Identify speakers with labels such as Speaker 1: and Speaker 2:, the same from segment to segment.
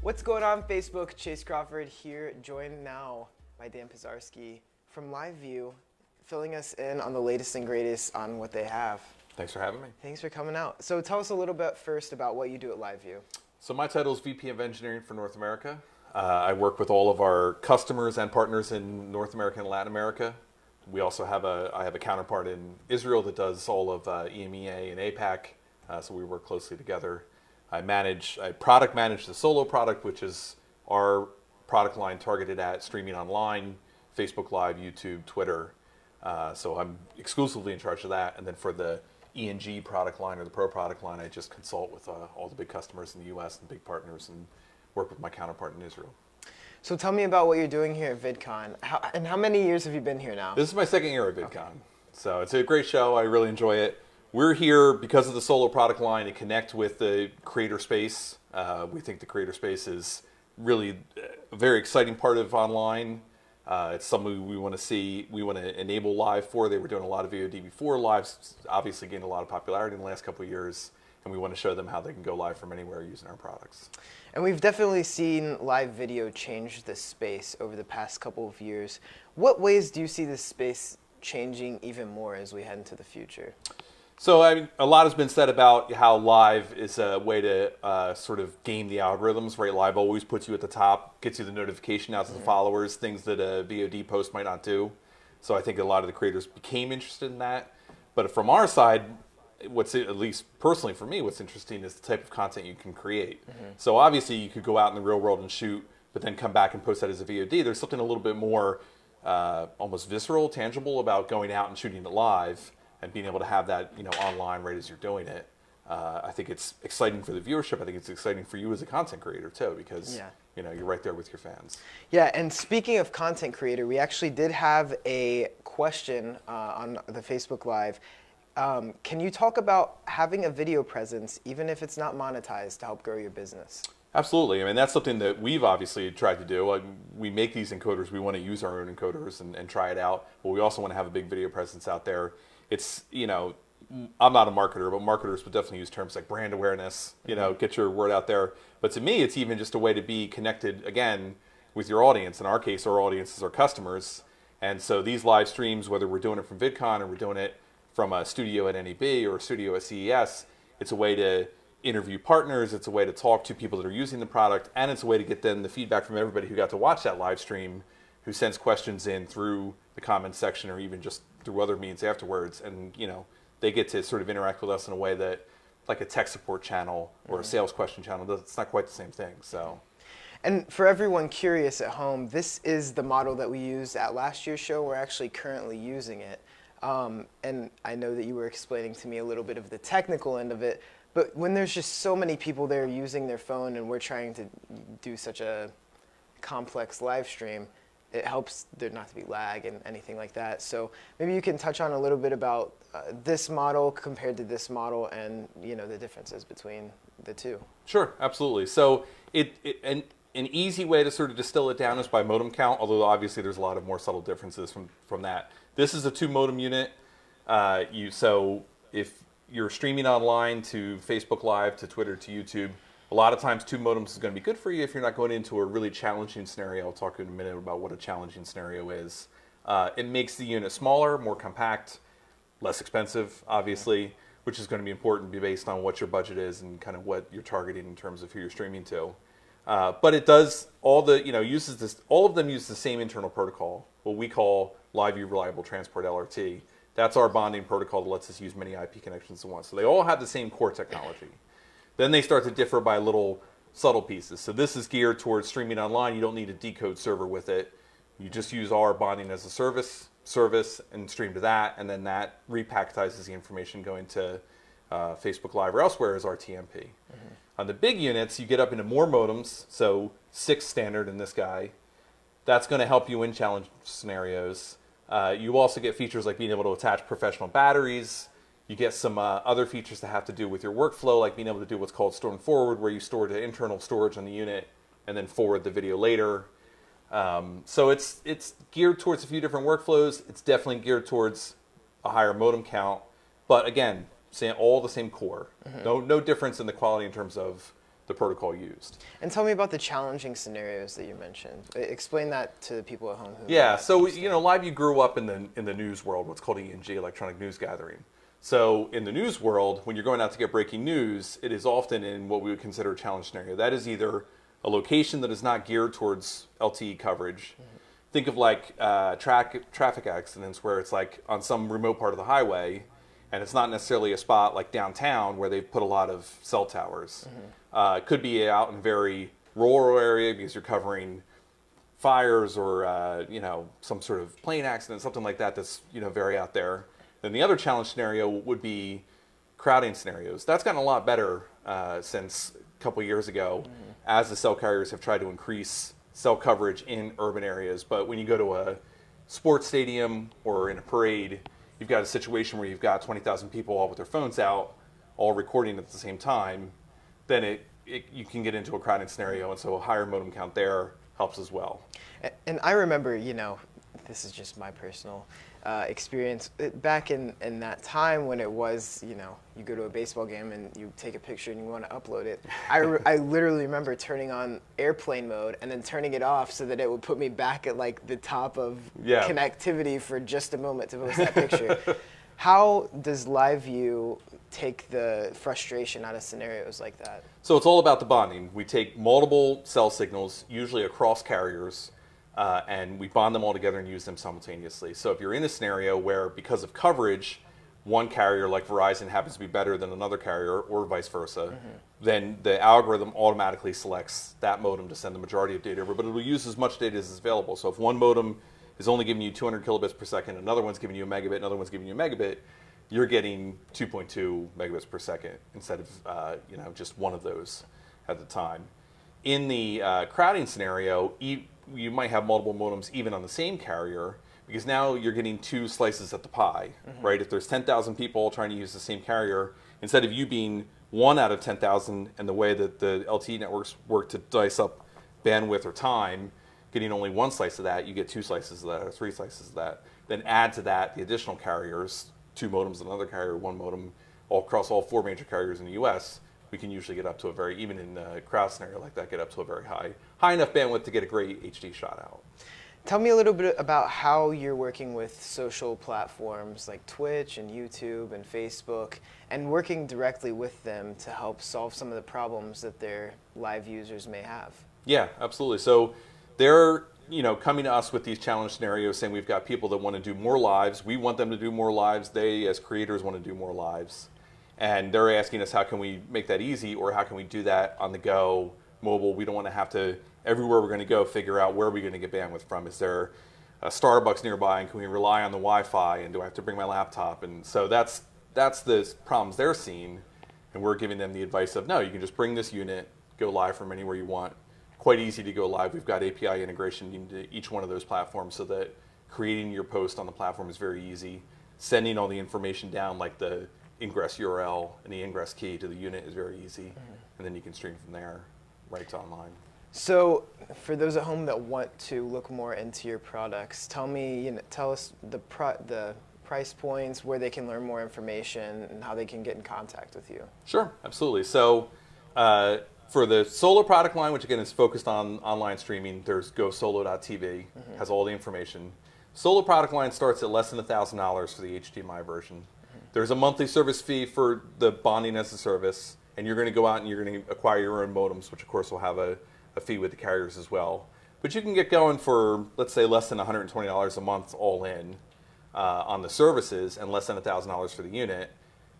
Speaker 1: What's going on, Facebook? Chase Crawford here, joined now by Dan Pizarski from LiveU, filling us in on the latest and greatest on what they have.
Speaker 2: Thanks for having me.
Speaker 1: Thanks for coming out. So tell us a little bit first about what you do at LiveU.
Speaker 2: So my title is VP of Engineering for North America. I work with all of our customers and partners in North America and Latin America. We also have I have a counterpart in Israel that does all of EMEA and APAC, so we work closely together. I product manage the Solo product, which is our product line targeted at streaming online, Facebook Live, YouTube, Twitter. So I'm exclusively in charge of that. And then for the E&G product line or the Pro product line, I just consult with all the big customers in the US and big partners and work with my counterpart in Israel.
Speaker 1: So tell me about what you're doing here at Vidcon. How many years have you been here now?
Speaker 2: This is my second year at Vidcon. Okay. So it's a great show. I really enjoy it. We're here because of the Solo product line to connect with the creator space. We think the creator space is really a very exciting part of online. It's something we want to see. We want to enable live for. They were doing a lot of VOD before. Live's obviously gained a lot of popularity in the last couple of years, and we want to show them how they can go live from anywhere using our products.
Speaker 1: And we've definitely seen live video change the space over the past couple of years. What ways do you see this space changing even more as we head into the future?
Speaker 2: So I mean, a lot has been said about how live is a way to sort of game the algorithms, right? Live always puts you at the top, gets you the notification out to the followers, things that a VOD post might not do. So I think a lot of the creators became interested in that. But from our side, at least personally for me, what's interesting is the type of content you can create. So obviously you could go out in the real world and shoot, but then come back and post that as a VOD. There's something a little bit more almost visceral, tangible about going out and shooting it live and being able to have that, online right as you're doing it. I think it's exciting for the viewership. I think it's exciting for you as a content creator too, because you're right there with your fans.
Speaker 1: Yeah, and speaking of content creator, we actually did have a question on the Facebook Live. Can you talk about having a video presence, even if it's not monetized, to help grow your business?
Speaker 2: Absolutely. I mean, that's something that we've obviously tried to do. We make these encoders. We want to use our own encoders and try it out, but we also want to have a big video presence out there. It's, I'm not a marketer, but marketers would definitely use terms like brand awareness, get your word out there. But to me, it's even just a way to be connected, again, with your audience. In our case, our audience is our customers. And so these live streams, whether we're doing it from Vidcon or we're doing it from a studio at NEB or a studio at CES, it's a way to interview partners, it's a way to talk to people that are using the product, and it's a way to get then the feedback from everybody who got to watch that live stream, who sends questions in through the comments section or even just through other means afterwards. And, they get to sort of interact with us in a way that, like a tech support channel or a sales question channel, it's not quite the same thing. So.
Speaker 1: And for everyone curious at home, this is the model that we used at last year's show. We're actually currently using it. And I know that you were explaining to me a little bit of the technical end of it, but when there's just so many people there using their phone and we're trying to do such a complex live stream, it helps there not to be lag and anything like that. So maybe you can touch on a little bit about this model compared to this model and the differences between the two.
Speaker 2: Sure, absolutely. So an easy way to sort of distill it down is by modem count, although obviously there's a lot of more subtle differences from that. This is a 2 modem unit. So if you're streaming online to Facebook Live, to Twitter, to YouTube, a lot of times 2 modems is going to be good for you if you're not going into a really challenging scenario. I'll talk in a minute about what a challenging scenario is. It makes the unit smaller, more compact, less expensive, obviously, which is going to be important based on what your budget is and kind of what you're targeting in terms of who you're streaming to. But it does all the, uses this. All of them use the same internal protocol, what we call LiveU Reliable Transport (LRT). That's our bonding protocol that lets us use many IP connections at once. So they all have the same core technology. Then they start to differ by little subtle pieces. So this is geared towards streaming online. You don't need a decode server with it. You just use our bonding as a service and stream to that, and then that repacketizes the information going to Facebook Live or elsewhere as RTMP. On the big units, you get up into more modems, so 6 standard in this guy. That's going to help you in challenge scenarios. You also get features like being able to attach professional batteries. You get some other features that have to do with your workflow, like being able to do what's called store and forward, where you store to internal storage on the unit and then forward the video later. So it's geared towards a few different workflows. It's definitely geared towards a higher modem count. But again, all the same core. No difference in the quality in terms of the protocol used.
Speaker 1: And tell me about the challenging scenarios that you mentioned. Explain that to the people at home who
Speaker 2: Yeah,
Speaker 1: might
Speaker 2: so
Speaker 1: understand.
Speaker 2: LiveU grew up in the news world, what's called ENG, electronic news gathering. So in the news world, when you're going out to get breaking news, it is often in what we would consider a challenge scenario. That is either a location that is not geared towards LTE coverage. Think of like traffic accidents where it's like on some remote part of the highway, and it's not necessarily a spot like downtown where they've put a lot of cell towers. It could be out in a very rural area because you're covering fires or some sort of plane accident, something like that that's very out there. Then the other challenge scenario would be crowding scenarios. That's gotten a lot better since a couple years ago as the cell carriers have tried to increase cell coverage in urban areas. But when you go to a sports stadium or in a parade, you've got a situation where you've got 20,000 people all with their phones out, all recording at the same time, then you can get into a crowding scenario, and so a higher modem count there helps as well.
Speaker 1: And I remember, this is just my personal experience, back in that time when it was, you go to a baseball game and you take a picture and you want to upload it. I literally remember turning on airplane mode and then turning it off so that it would put me back at like the top of connectivity for just a moment to post that picture. How does LiveU take the frustration out of scenarios like that?
Speaker 2: So it's all about the bonding. We take multiple cell signals, usually across carriers, and we bond them all together and use them simultaneously. So if you're in a scenario where, because of coverage, one carrier like Verizon happens to be better than another carrier, or vice versa, then the algorithm automatically selects that modem to send the majority of data over, but it will use as much data as is available. So if one modem is only giving you 200 kilobits per second, another one's giving you a megabit, another one's giving you a megabit, you're getting 2.2 megabits per second instead of just one of those at the time. In the crowding scenario, you might have multiple modems even on the same carrier, because now you're getting two slices at the pie, right? If there's 10,000 people trying to use the same carrier, instead of you being one out of 10,000, and the way that the LTE networks work to dice up bandwidth or time, getting only one slice of that, you get two slices of that or three slices of that. Then add to that the additional carriers, two modems, another carrier, one modem, all across all four major carriers in the US, we can usually get up to a very, even in a crowd scenario like that, get up to a very high enough bandwidth to get a great HD shot out.
Speaker 1: Tell me a little bit about how you're working with social platforms like Twitch and YouTube and Facebook, and working directly with them to help solve some of the problems that their live users may have.
Speaker 2: Yeah, absolutely. So they're coming to us with these challenge scenarios, saying we've got people that want to do more lives. We want them to do more lives. They, as creators, want to do more lives. And they're asking us, how can we make that easy, or how can we do that on the go, mobile? We don't want to have to, everywhere we're going to go, figure out where we're going to get bandwidth from. Is there a Starbucks nearby, and can we rely on the Wi-Fi, and do I have to bring my laptop? And so that's the problems they're seeing, and we're giving them the advice of, no, you can just bring this unit, go live from anywhere you want. Quite easy to go live. We've got API integration into each one of those platforms, so that creating your post on the platform is very easy. Sending all the information down, like the ingress URL and the ingress key to the unit, is very easy. And then you can stream from there right to online.
Speaker 1: So for those at home that want to look more into your products, tell us the price points, where they can learn more information, and how they can get in contact with you.
Speaker 2: Sure, absolutely. So for the Solo product line, which again is focused on online streaming, there's GoSolo.tv, has all the information. Solo product line starts at less than $1,000 for the HDMI version. There's a monthly service fee for the bonding as a service, and you're going to go out and you're going to acquire your own modems, which of course will have a fee with the carriers as well. But you can get going for, let's say, less than $120 a month all in on the services, and less than $1,000 for the unit,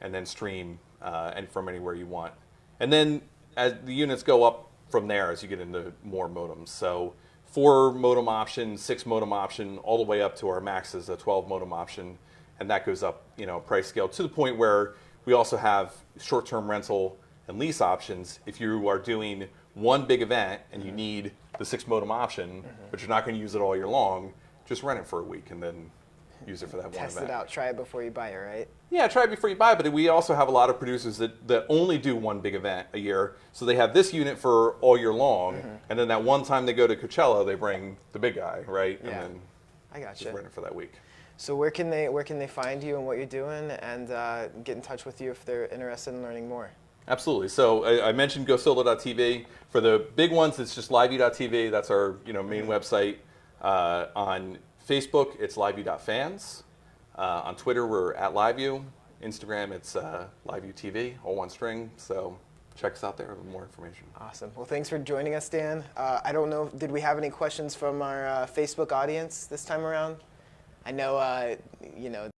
Speaker 2: and then stream and from anywhere you want. And then as the units go up from there, as you get into more modems. So 4 modem option, 6 modem option, all the way up to our max is a 12 modem option. And that goes up, price scale, to the point where we also have short-term rental and lease options. If you are doing one big event and you need the 6 modem option, but you're not going to use it all year long, just rent it for a week and then use it for that one event.
Speaker 1: Test it out, try it before you buy it, right?
Speaker 2: Yeah, try it before you buy it, but we also have a lot of producers that only do one big event a year, so they have this unit for all year long, and then that one time they go to Coachella, they bring the big guy, right?
Speaker 1: Yeah,
Speaker 2: And then
Speaker 1: I gotcha.
Speaker 2: just rent it for that week.
Speaker 1: So where can they find you and what you're doing, and get in touch with you if they're interested in learning more?
Speaker 2: Absolutely. So I mentioned GoSolo.tv. For the big ones, it's just LiveU.tv. That's our main website. On Facebook, it's LiveU.fans. On Twitter, we're at LiveU. Instagram, it's LiveU TV, all one string. So check us out there for more information.
Speaker 1: Awesome. Well, thanks for joining us, Dan. I don't know, did we have any questions from our Facebook audience this time around? I know,